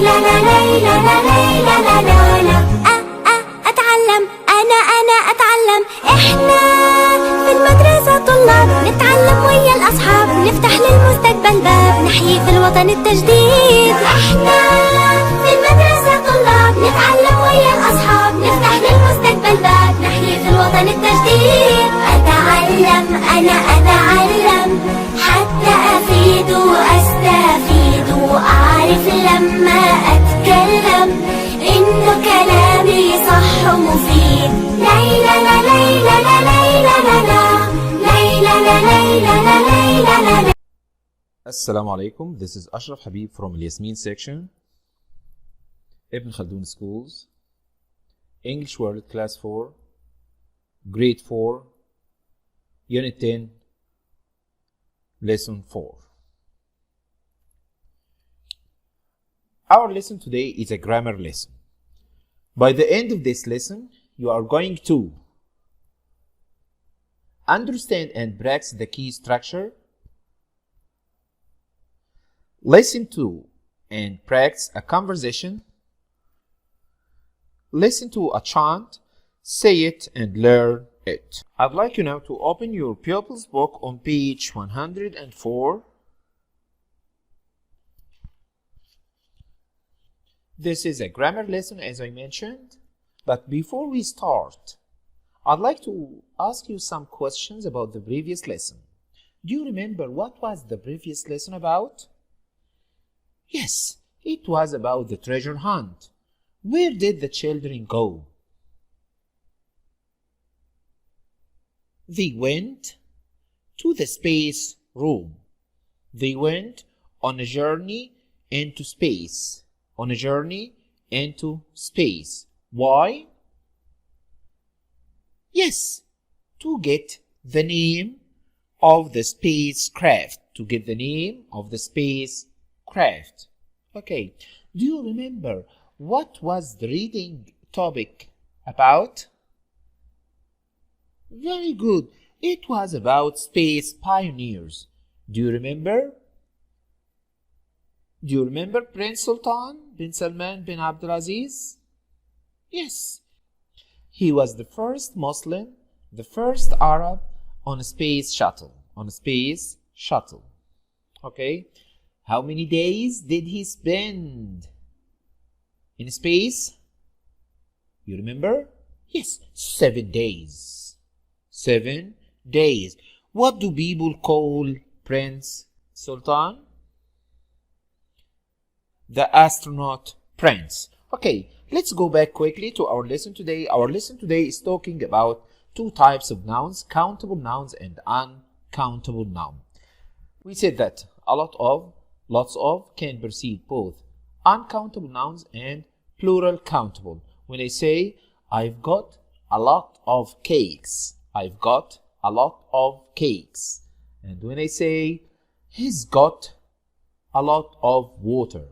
لا لا لا لا لا لا لا لا. أتعلم أنا أتعلم. إحنا في المدرسة طلاب نتعلم ويا الأصحاب، نفتح للمستقبل باب، نحيي في الوطن التجديد. إحنا في المدرسة طلاب نتعلم ويا الأصحاب، نفتح للمستقبل باب، نحيي في الوطن التجديد. أتعلم أنا أتعلم حتى أفيد وأستفيد، وأعرف لما أتكلم إنه كلامي صح ومفيد. ليلى لا ليلى لا ليلى لا لا ليلى لا ليلى لا ليلى لا. Assalamu alaikum. This is Ashraf Habib from Yasmin section, Ibn Khaldun Schools, English World Class 4, Grade 4, Unit 10, Lesson 4. Our lesson today is a grammar lesson. By the end of this lesson, you are going to understand and practice the key structure, listen to and practice a conversation, listen to a chant, say it and learn it. I'd like you now to open your pupil's book on page 104. This is a grammar lesson, as I mentioned, but before we start, I'd like to ask you some questions about the previous lesson. Do you remember what was the previous lesson about? Yes, it was about the treasure hunt. Where did the children go? They went to the space room. They went on a journey into space. On a journey into space. Why? Yes, to get the name of the spacecraft. To get the name of the spacecraft. Okay, do you remember what was the reading topic about? Very good. It was about space pioneers. Do you remember? Do you remember Prince Sultan bin Salman bin Abdulaziz? Yes. He was the first Muslim, the first Arab on a space shuttle. On a space shuttle. Okay. How many days did he spend in space? You remember? Yes, 7 days. 7 days. What do people call Prince Sultan? The astronaut prince. Okay, let's go back quickly to our lesson today. Our lesson today is talking about two types of nouns, countable nouns and uncountable nouns. We said that a lot of, lots of can precede both uncountable nouns and plural countable. When I say, I've got a lot of cakes, I've got a lot of cakes. And when I say, he's got a lot of water,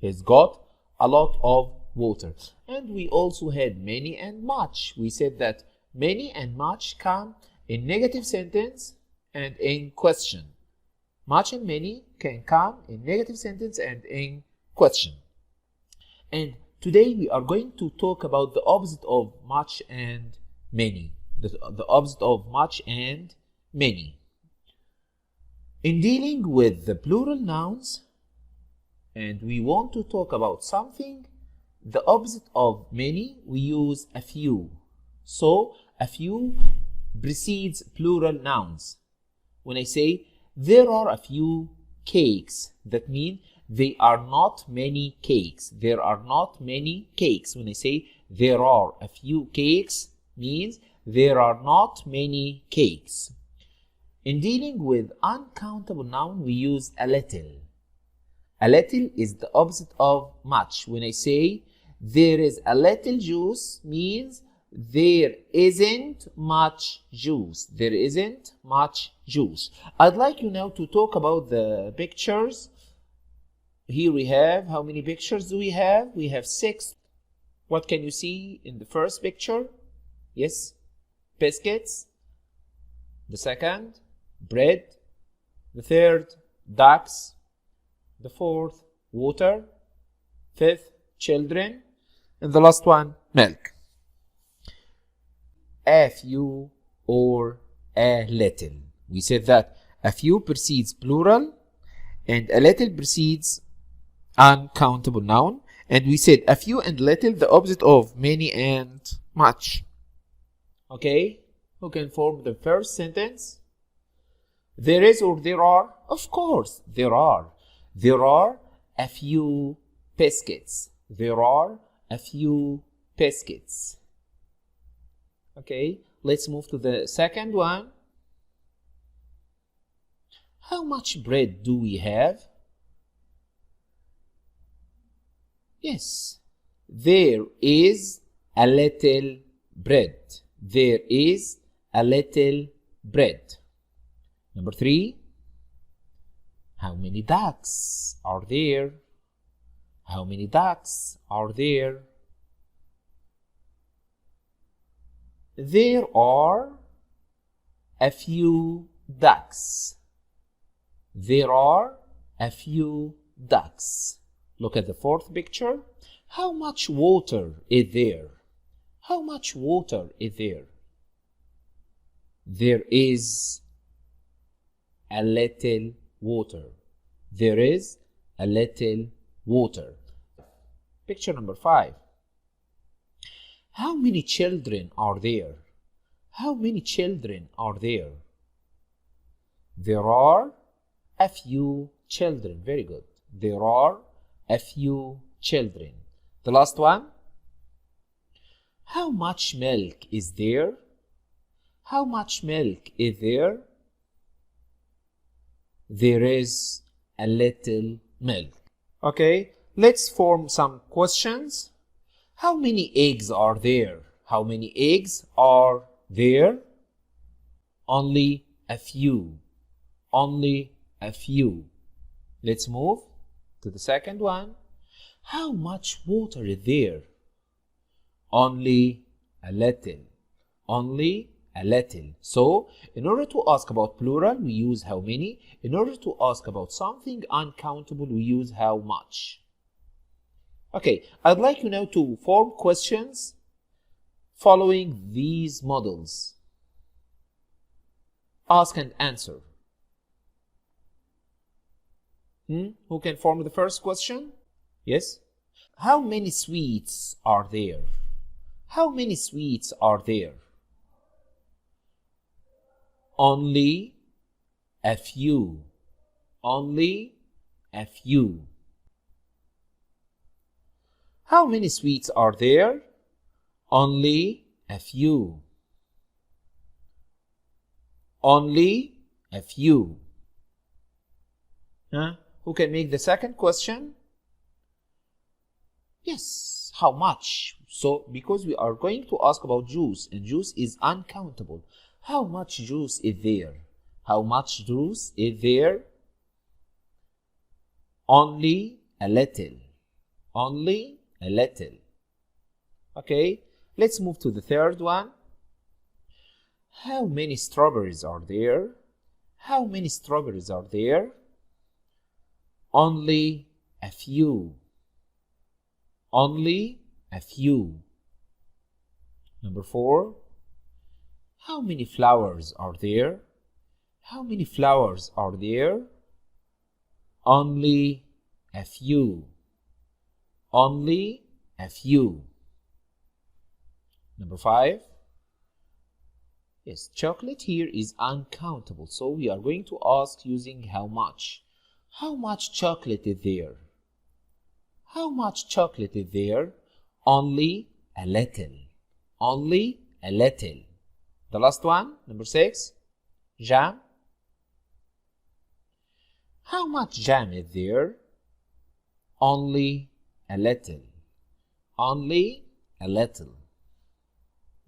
he's got a lot of water. And we also had many and much. We said that many and much come in negative sentence and in question. Much and many can come in negative sentence and in question. And today we are going to talk about the opposite of much and many. The opposite of much and many. In dealing with the plural nouns, and we want to talk about something, the opposite of many, we use a few. So, a few precedes plural nouns. When I say, there are a few cakes, that means there are not many cakes. There are not many cakes. When I say, there are a few cakes, means there are not many cakes. In dealing with uncountable noun, we use a little. A little is the opposite of much. When I say there is a little juice, means there isn't much juice. There isn't much juice. I'd like you now to talk about the pictures. Here we have, how many pictures do we have? We have 6. What can you see in the first picture? Yes, biscuits. The second, bread. The third, ducks. The fourth, water. Fifth, children. And the last one, milk. A few or a little. We said that a few precedes plural and a little precedes uncountable noun. And we said a few and little, the opposite of many and much. Okay, who can form the first sentence? There is or there are? Of course, there are. There are a few biscuits. There are a few biscuits. Okay, let's move to the second one. How much bread do we have? Yes, there is a little bread. There is a little bread. Number 3. How many ducks are there? How many ducks are there? There are a few ducks. There are a few ducks. Look at the fourth picture. How much water is there? How much water is there? There is a little water. There is a little water. Picture number 5. How many children are there? How many children are there? There are a few children. Very good. There are a few children. The last one. How much milk is there? How much milk is there? There is a little milk. Okay, let's form some questions. How many eggs are there? How many eggs are there? Only a few. Only a few. Let's move to the second one. How much water is there? Only a little. Only a little. So, in order to ask about plural, we use how many. In order to ask about something uncountable, we use how much. Okay, I'd like you now to form questions following these models. Ask and answer. Who can form the first question? Yes? How many sweets are there? How many sweets are there? Only a few. Only a few. How many sweets are there? Only a few. Only a few. Who can make the second question? Yes, how much? So, because we are going to ask about juice, and juice is uncountable. How much juice is there? How much juice is there? Only a little. Only a little. Okay, let's move to the third one. How many strawberries are there? How many strawberries are there? Only a few. Only a few. Number 4. How many flowers are there? How many flowers are there? Only a few. Only a few. Number 5. Yes, chocolate here is uncountable, so we are going to ask using how much. How much chocolate is there? How much chocolate is there? Only a little. Only a little. The last one, number 6. Jam. How much jam is there? Only a little. Only a little.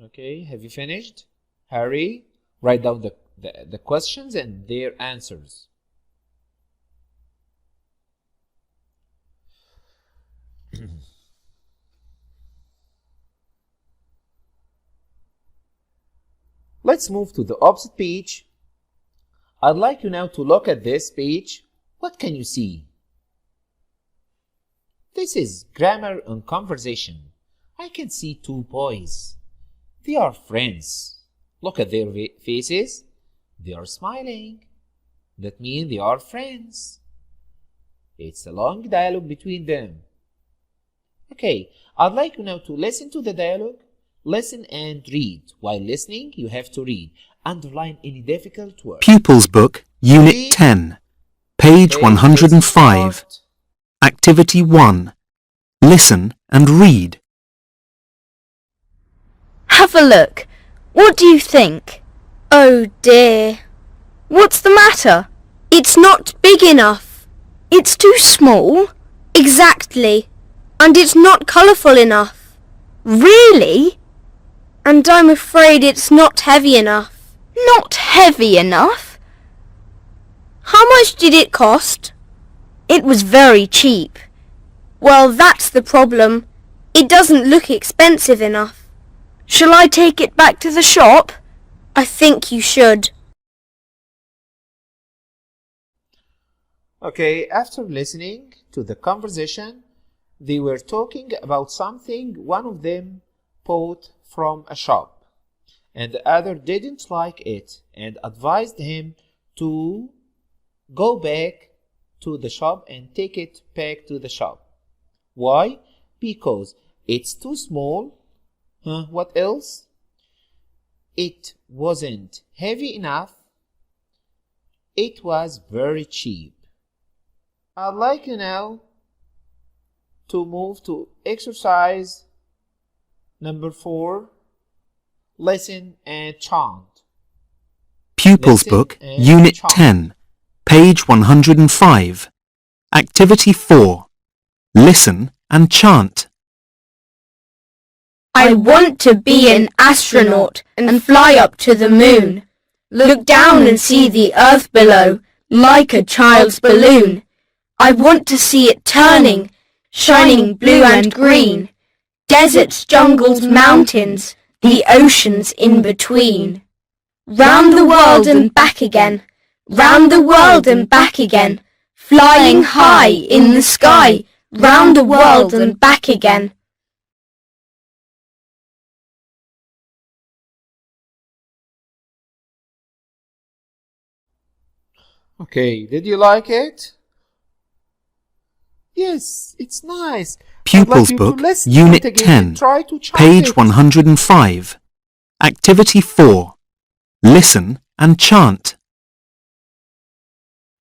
Okay, have you finished? Hurry, write down the questions and their answers. Let's move to the opposite page. I'd like you now to look at this page. What can you see? This is grammar and conversation. I can see two boys. They are friends. Look at their faces. They are smiling. That means they are friends. It's a long dialogue between them. Okay, I'd like you now to listen to the dialogue. Listen and read. While listening, you have to read. Underline any difficult word. Pupils Book, Unit Read. 10, page Okay, 105. let's start. Activity 1. Listen and read. Have a look. What do you think? Oh dear. What's the matter? It's not big enough. It's too small. Exactly. And it's not colourful enough. Really? And I'm afraid it's not heavy enough. Not heavy enough? How much did it cost? It was very cheap. Well, that's the problem. It doesn't look expensive enough. Shall I take it back to the shop? I think you should. Okay, after listening to the conversation, they were talking about something one of them bought from a shop, and the other didn't like it and advised him to go back to the shop and take it back to the shop. Why? Because it's too small. What else? It wasn't heavy enough. It was very cheap. I'd like you now to move to exercise number 4. Listen and chant. Pupils Listen Book, and Unit chant. 10, page 105. Activity 4. Listen and chant. I want to be an astronaut and fly up to the moon. Look down and see the earth below, like a child's balloon. I want to see it turning, shining blue and green. Deserts, jungles, mountains, the oceans in between. Round the world and back again, round the world and back again. Flying high in the sky, round the world and back again. Okay, did you like it? Yes, it's nice. Pupils I'd like you to Book, listen to Unit it again 10, and try to chant page it. 105. Activity 4. Listen and chant.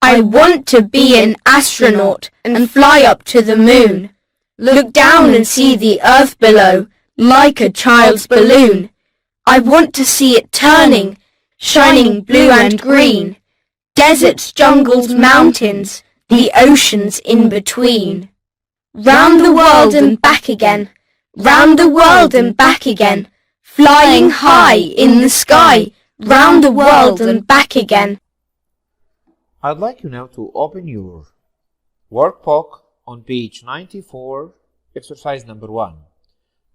I want to be an astronaut and fly up to the moon. Look down and see the earth below, like a child's balloon. I want to see it turning, shining blue and green. Deserts, jungles, mountains, the oceans in between. Round the world and back again, round the world and back again. Flying high in the sky, round the world and back again. I'd like you now to open your workbook on page 94, exercise number 1.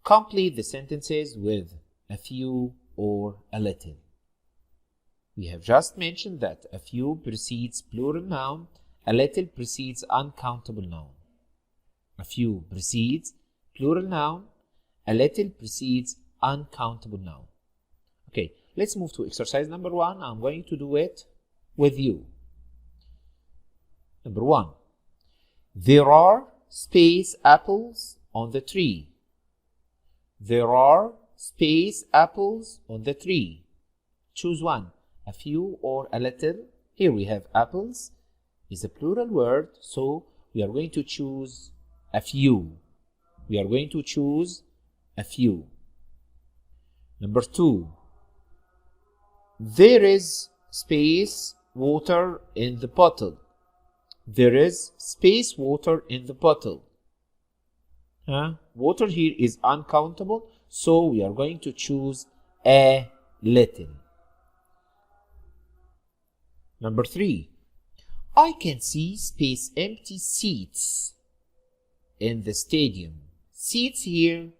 Complete the sentences with a few or a little. We have just mentioned that a few precedes plural noun, a little precedes uncountable noun. A few precedes plural noun, a little precedes uncountable noun. Okay, let's move to exercise number 1. I'm going to do it with you. Number 1. There are space apples on the tree. There are space apples on the tree. Choose one, a few or a little. Here we have apples is a plural word, so we are going to choose a few. We are going to choose a few. Number 2. There is space water in the bottle. There is space water in the bottle. Water here is uncountable, so we are going to choose a little. Number 3. I can see space empty seats in the stadium. Seats here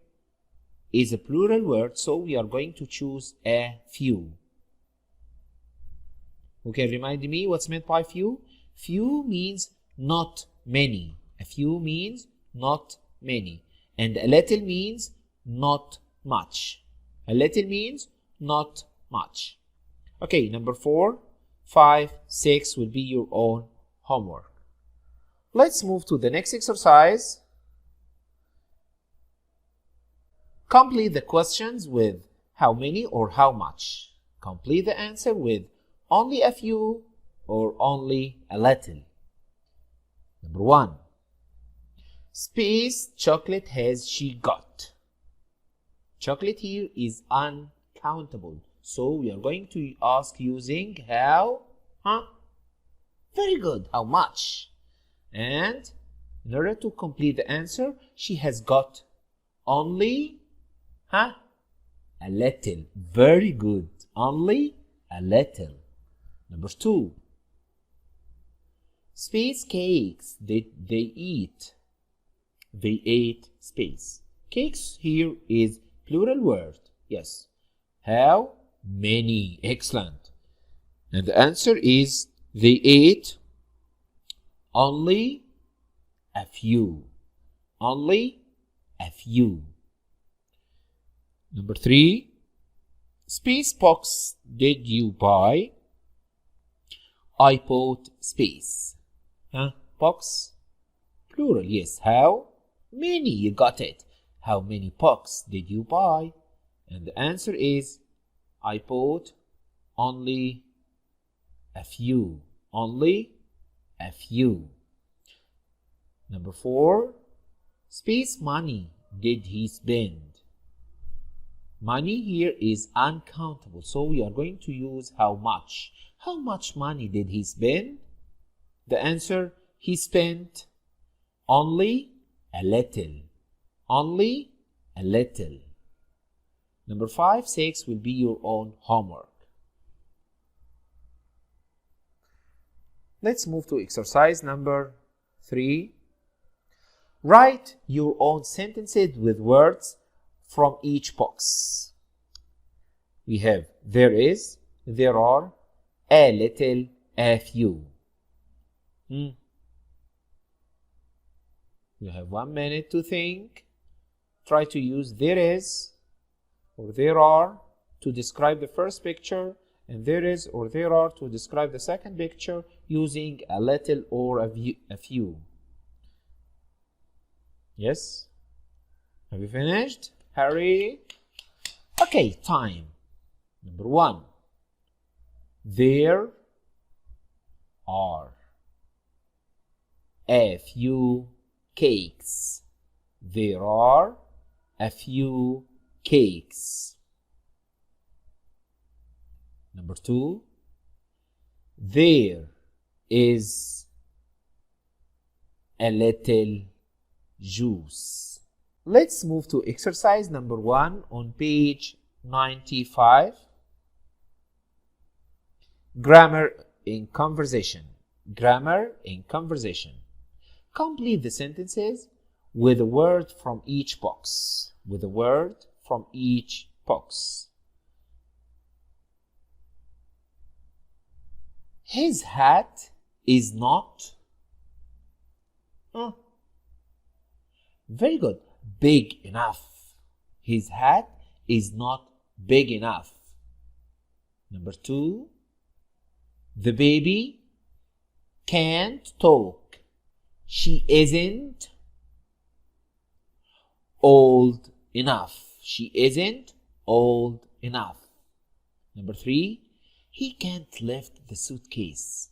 is a plural word, so we are going to choose a few. Who can remind me what's meant by few? Few means not many. A few means not many. And a little means not much. A little means not much. Okay, number 4, 5, 6 will be your own homework. Let's move to the next exercise. Complete the questions with how many or how much. Complete the answer with only a few or only a little. Number 1. Space chocolate has she got? Chocolate here is uncountable. So we are going to ask using how? Very good. How much? And in order to complete the answer, she has got only a little. Very good. Only a little. Number 2. Space cakes did they eat? They ate space. Cakes here is plural word. Yes. How many? Excellent. And the answer is they ate only a few. Only a few. Number 3. Space box did you buy? I bought space. Box? Plural, yes. How many? You got it. How many boxes did you buy? And the answer is I bought only a few. Only a few. Number 4. Space money did he spend? Money here is uncountable, so we are going to use how much. How much money did he spend? The answer, he spent only a little. Only a little. Number 5, 6 will be your own homework. Let's move to exercise number 3. Write your own sentences with words from each box. We have there is, there are, a little, a few. You have 1 minute to think. Try to use there is or there are to describe the first picture, and there is or there are to describe the second picture using a little or a few. Yes? Have you finished? Hurry. Okay, time. Number 1. There are a few cakes. There are a few cakes. Number 2. There is a little juice. Let's move to exercise number 1 on page 95. Grammar in conversation. Grammar in conversation. Complete the sentences with a word from each box. With a word from each box. His hat is not. Very good. Big enough. His hat is not big enough. Number 2. The baby can't talk. She isn't old enough. She isn't old enough. Number 3. He can't lift the suitcase.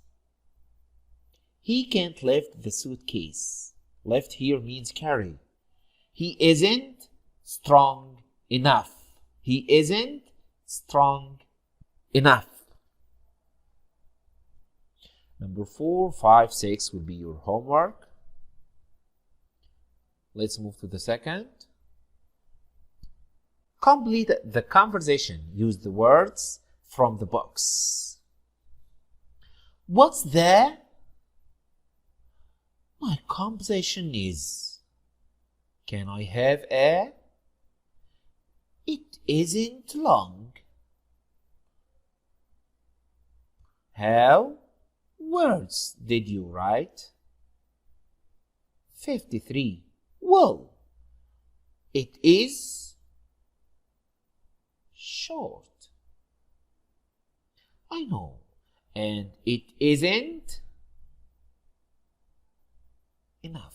He can't lift the suitcase. Lift here means carry. He isn't strong enough. He isn't strong enough. Number 4, 5, 6 will be your homework. Let's move to the second. Complete the conversation. Use the words from the box. What's there? My conversation is, can I have a? It isn't long. How words did you write? 53. Well, it is short. I know. And it isn't enough.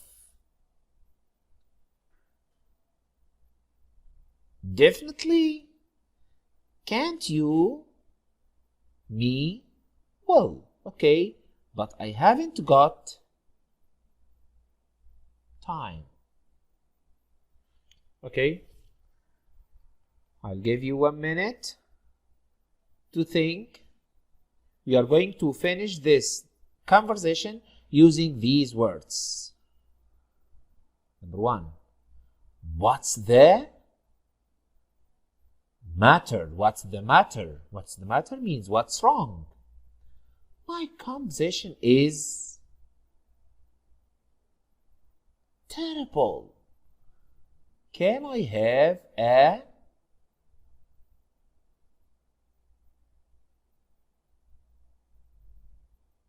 Definitely can't you? Me? Well, okay, but I haven't got time. Okay, I'll give you 1 minute to think. We are going to finish this conversation using these words. Number 1, what's the matter? What's the matter? What's the matter means what's wrong. My conversation is terrible. Can I have a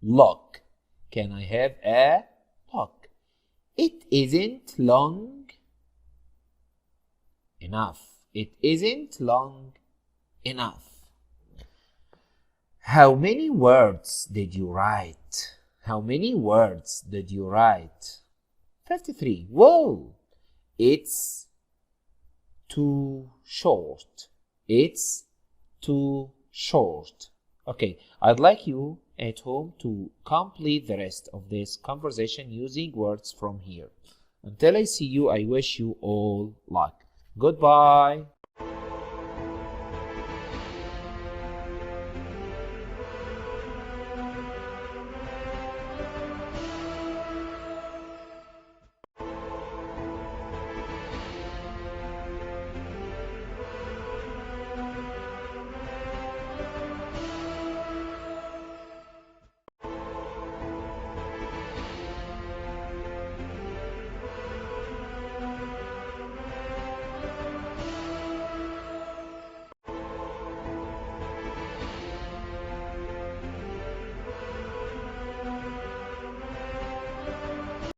look? Can I have a look? It isn't long enough. It isn't long enough. How many words did you write? How many words did you write? 53. Whoa! It's too short. It's too short. Okay, I'd like you at home to complete the rest of this conversation using words from here. Until I see you, I wish you all luck. Goodbye.